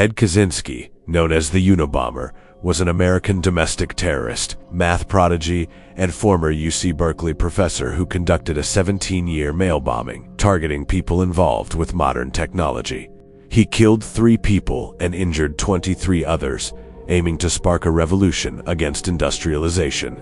Ted Kaczynski, known as the Unabomber, was an American domestic terrorist, math prodigy, and former UC Berkeley professor who conducted a 17-year mail bombing, targeting people involved with modern technology. He killed 3 people and injured 23 others, aiming to spark a revolution against industrialization.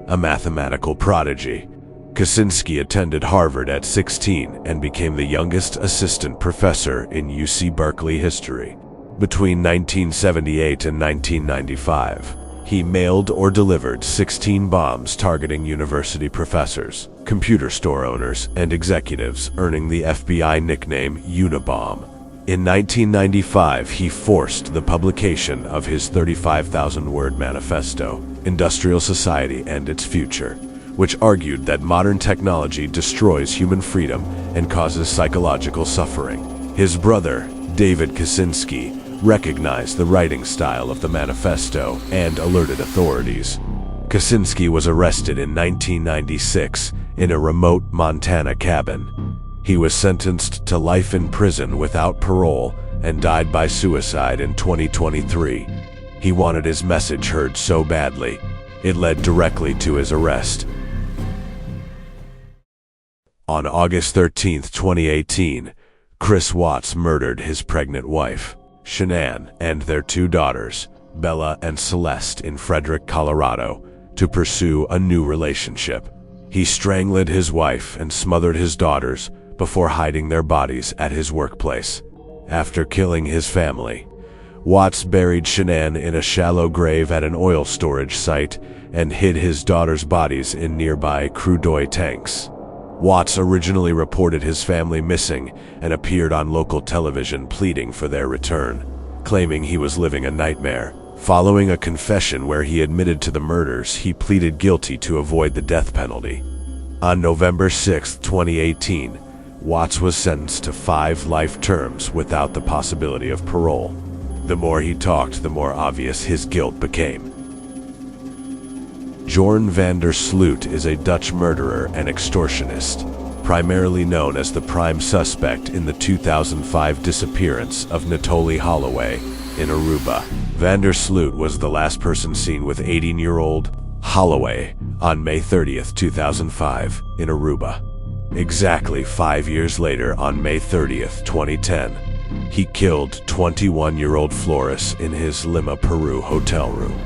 A mathematical prodigy, Kaczynski attended Harvard at 16 and became the youngest assistant professor in UC Berkeley history. Between 1978 and 1995, he mailed or delivered 16 bombs targeting university professors, computer store owners, and executives, earning the FBI nickname Unabomb. In 1995, he forced the publication of his 35,000-word manifesto, Industrial Society and Its Future, which argued that modern technology destroys human freedom and causes psychological suffering. His brother, David Kaczynski, recognized the writing style of the manifesto and alerted authorities. Kaczynski was arrested in 1996 in a remote Montana cabin. He was sentenced to life in prison without parole and died by suicide in 2023. He wanted his message heard so badly, it led directly to his arrest. On August 13, 2018, Chris Watts murdered his pregnant wife, Shanann, and their 2 daughters, Bella and Celeste, in Frederick, Colorado, to pursue a new relationship. He strangled his wife and smothered his daughters before hiding their bodies at his workplace. After killing his family, Watts buried Shanann in a shallow grave at an oil storage site and hid his daughters' bodies in nearby crude oil tanks. Watts originally reported his family missing and appeared on local television pleading for their return, claiming he was living a nightmare. Following a confession where he admitted to the murders, he pleaded guilty to avoid the death penalty. On November 6, 2018, Watts was sentenced to 5 life terms without the possibility of parole. The more he talked, the more obvious his guilt became. Jorn van der Sloot is a Dutch murderer and extortionist, primarily known as the prime suspect in the 2005 disappearance of Natalie Holloway in Aruba. Van der Sloot was the last person seen with 18-year-old Holloway on May 30, 2005, in Aruba. Exactly 5 years later, on May 30, 2010, he killed 21-year-old Flores in his Lima, Peru hotel room,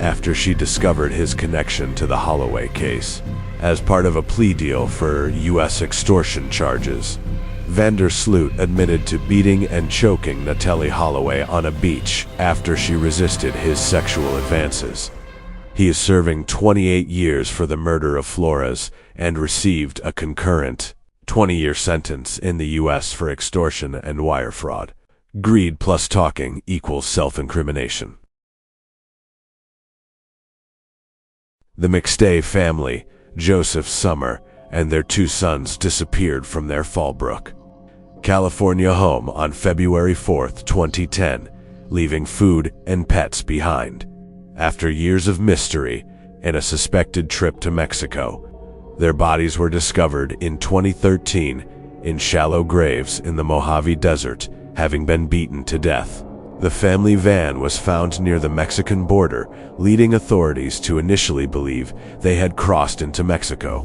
after she discovered his connection to the Holloway case. As part of a plea deal for U.S. extortion charges, Van der Sloot admitted to beating and choking Natalie Holloway on a beach after she resisted his sexual advances. He is serving 28 years for the murder of Flores and received a concurrent 20-year sentence in the U.S. for extortion and wire fraud. Greed plus talking equals self-incrimination. The McStay family, Joseph Summer, and their 2 sons disappeared from their Fallbrook, California home on February 4, 2010, leaving food and pets behind. After years of mystery and a suspected trip to Mexico, their bodies were discovered in 2013 in shallow graves in the Mojave Desert, having been beaten to death. The family van was found near the Mexican border, leading authorities to initially believe they had crossed into Mexico.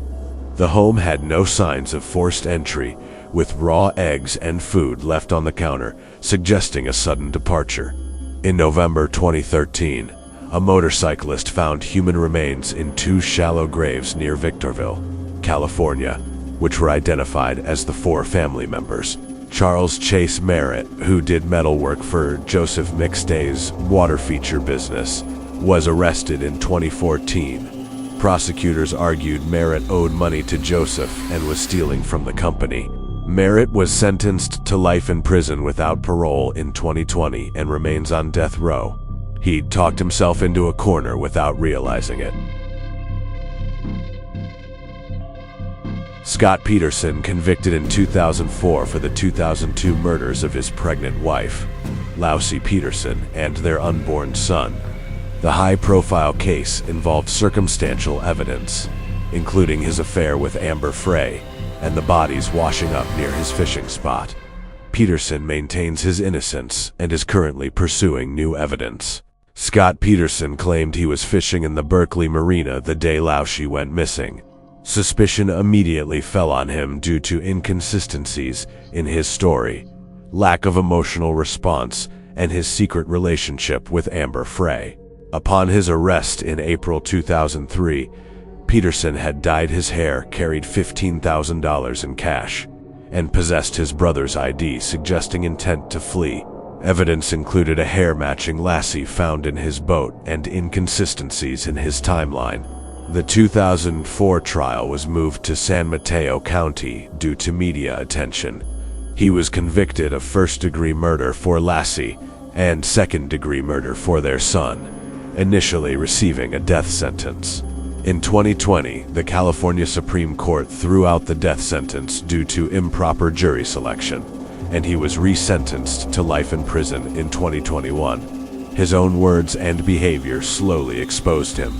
The home had no signs of forced entry, with raw eggs and food left on the counter, suggesting a sudden departure. In November 2013, a motorcyclist found human remains in 2 shallow graves near Victorville, California, which were identified as the 4 family members. Charles Chase Merritt, who did metalwork for Joseph McStay's water feature business, was arrested in 2014. Prosecutors argued Merritt owed money to Joseph and was stealing from the company. Merritt was sentenced to life in prison without parole in 2020 and remains on death row. He'd talked himself into a corner without realizing it. Scott Peterson, convicted in 2004 for the 2002 murders of his pregnant wife, Lausie Peterson, and their unborn son. The high-profile case involved circumstantial evidence, including his affair with Amber Frey and the bodies washing up near his fishing spot. Peterson maintains his innocence and is currently pursuing new evidence. Scott Peterson claimed he was fishing in the Berkeley marina the day Laushi went missing. Suspicion immediately fell on him due to inconsistencies in his story, lack of emotional response, and his secret relationship with Amber Frey. Upon his arrest in April 2003, Peterson had dyed his hair, carried $15,000 in cash, and possessed his brother's ID, suggesting intent to flee. Evidence included a hair-matching lassie found in his boat and inconsistencies in his timeline. The 2004 trial was moved to San Mateo County due to media attention. He was convicted of first-degree murder for Lassie and second-degree murder for their son, initially receiving a death sentence. In 2020, the California Supreme Court threw out the death sentence due to improper jury selection, and he was resentenced to life in prison in 2021. His own words and behavior slowly exposed him.